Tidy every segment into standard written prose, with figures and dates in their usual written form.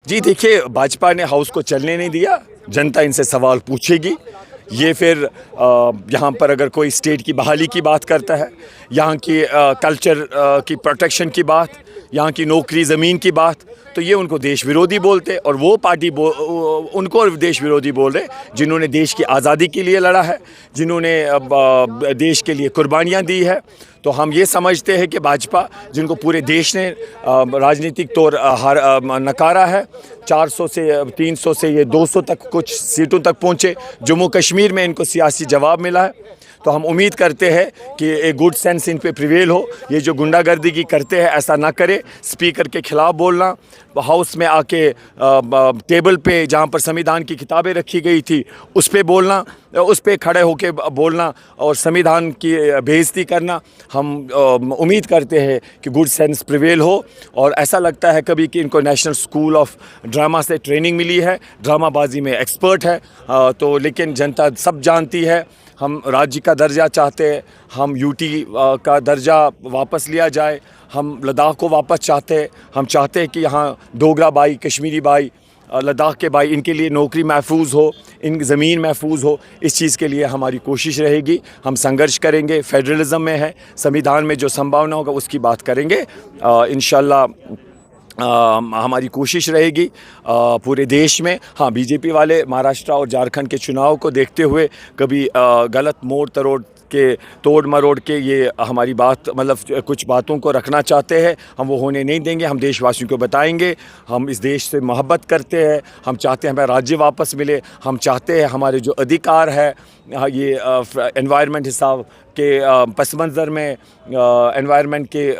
जी देखिए, भाजपा ने हाउस को चलने नहीं दिया। जनता इनसे सवाल पूछेगी। ये फिर यहाँ पर अगर कोई स्टेट की बहाली की बात करता है, यहाँ की कल्चर की प्रोटेक्शन की बात, यहाँ की नौकरी ज़मीन की बात, तो ये उनको देश विरोधी बोलते। और वो पार्टी उनको देश विरोधी बोल रहे जिन्होंने देश की आज़ादी के लिए लड़ा है, जिन्होंने देश के लिए कुर्बानियाँ दी है। तो हम ये समझते हैं कि भाजपा, जिनको पूरे देश ने राजनीतिक तौर नकारा है, 400 से 300 से ये 200 तक कुछ सीटों तक पहुँचे, जम्मू कश्मीर में इनको सियासी जवाब मिला है। तो हम उम्मीद करते हैं कि एक गुड सेंस इन पे प्रिवेल हो। ये जो गुंडागर्दी की करते हैं, ऐसा ना करे। स्पीकर के खिलाफ बोलना, हाउस में आके टेबल पे जहाँ पर संविधान की किताबें रखी गई थी उस पे बोलना, उस पे खड़े होके बोलना और संविधान की बेइज्जती करना, हम उम्मीद करते हैं कि गुड सेंस प्रिवेल हो। और ऐसा लगता है कभी कि इनको नेशनल स्कूल ऑफ ड्रामा से ट्रेनिंग मिली है, ड्रामाबाजी में एक्सपर्ट है। तो लेकिन जनता सब जानती है, हम राज्य का दर्जा चाहते हैं, हम यूटी का दर्जा वापस लिया जाए, हम लद्दाख को वापस चाहते हैं। हम चाहते हैं कि यहाँ डोगरा भाई, कश्मीरी भाई, लद्दाख के भाई, इनके लिए नौकरी महफूज हो, इन ज़मीन महफूज हो। इस चीज़ के लिए हमारी कोशिश रहेगी, हम संघर्ष करेंगे। फेडरलिज्म में है, संविधान में जो संभावना होगा उसकी बात करेंगे। इंशाल्लाह हमारी कोशिश रहेगी पूरे देश में। हाँ, बीजेपी वाले महाराष्ट्र और झारखंड के चुनाव को देखते हुए कभी गलत तोड़ मरोड़ के ये हमारी बात, मतलब कुछ बातों को रखना चाहते हैं। हम वो होने नहीं देंगे। हम देशवासियों को बताएंगे, हम इस देश से मोहब्बत करते हैं, हम चाहते हैं हमें राज्य वापस मिले, हम चाहते हैं हमारे जो अधिकार है, ये एनवायरनमेंट हिसाब के पस मंज़र में एनवायरनमेंट के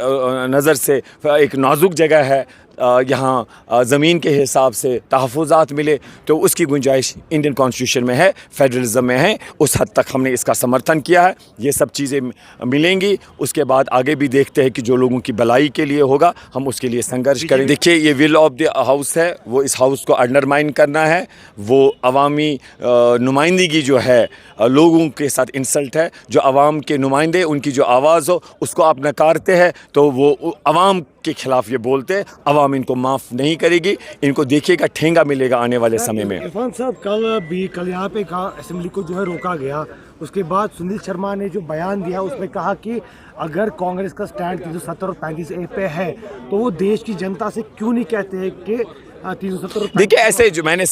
नज़र से एक नाजुक जगह है, यहाँ ज़मीन के हिसाब से तहफ़्फ़ुज़ात मिले, तो उसकी गुंजाइश इंडियन कॉन्स्टिट्यूशन में है, फेडरलिज्म में है। उस हद तक हमने इसका समर्थन किया है। ये सब चीज़ें मिलेंगी, उसके बाद आगे भी देखते हैं कि जो लोगों की भलाई के लिए होगा हम उसके लिए संघर्ष करें। देखिए, ये विल ऑफ द हाउस है, वो इस हाउस को अंडरमाइन करना है। वो अवामी नुमाइंदगी जो है, लोगों के साथ इंसल्ट है। जो अवाम के नुमाइंदे, उनकी जो आवाज़ हो उसको आप नकारते हैं, तो वो अवाम के खिलाफ ये बोलते, अवाम इनको माफ़ नहीं करेगी। इनको देखिएगा, ठेंगा मिलेगा आने वाले समय में। इरफान साहब, कल यहाँ पे असेंबली को जो है रोका गया, उसके बाद सुनील शर्मा ने जो बयान दिया उसमें कहा कि अगर कांग्रेस का स्टैंड 370 और 35A पे है तो वो देश की जनता से क्यों नहीं कहते हैं कि 370। देखिए, ऐसे जो मैंने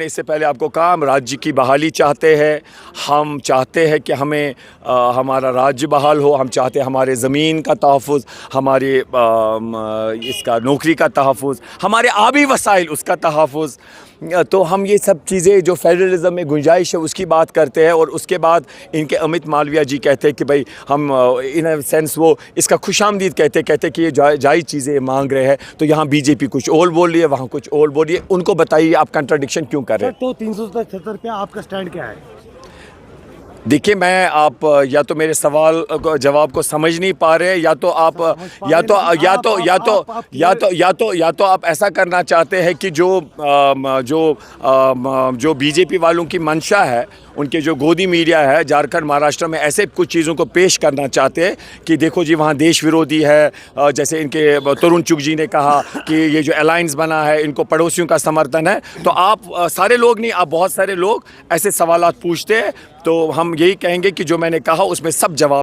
इससे पहले आपको कहा, हम राज्य की बहाली चाहते हैं। हम चाहते हैं कि हमें हमारा राज्य बहाल हो। हम चाहते हैं हमारे ज़मीन का तहफ़्फ़ुज़, हमारे इसका नौकरी का तहफ़्फ़ुज़, हमारे आबी वसाइल उसका तहफ़्फ़ुज़। तो हम ये सब चीज़ें जो फेडरलिज्म में गुंजाइश है उसकी बात करते हैं। और उसके बाद इनके अमित मालविया जी कहते हैं कि भाई हम इन अ सेंस वो इसका खुशामदीद कहते कि ये जायज़ चीज़ें मांग रहे हैं। तो यहाँ बीजेपी कुछ और बोल रही है, वहाँ कुछ और बोल रही है। उनको बताइए आप कंट्राडिक्शन क्यों कर रहे हैं? तो 370 पे आपका स्टैंड क्या है? देखिए, आप या तो मेरे सवाल जवाब को समझ नहीं पा रहे हैं, या तो आप ऐसा करना चाहते हैं कि जो बीजेपी वालों की मंशा है, उनके जो गोदी मीडिया है झारखंड महाराष्ट्र में, ऐसे कुछ चीज़ों को पेश करना चाहते हैं कि देखो जी वहाँ देश विरोधी है। जैसे इनके तरुण चुग जी ने कहा कि ये जो अलायंस बना है इनको पड़ोसियों का समर्थन है। तो आप सारे लोग नहीं, आप बहुत सारे लोग ऐसे सवालात पूछते हैं। तो हम यही कहेंगे कि जो मैंने कहा उसमें सब जवाब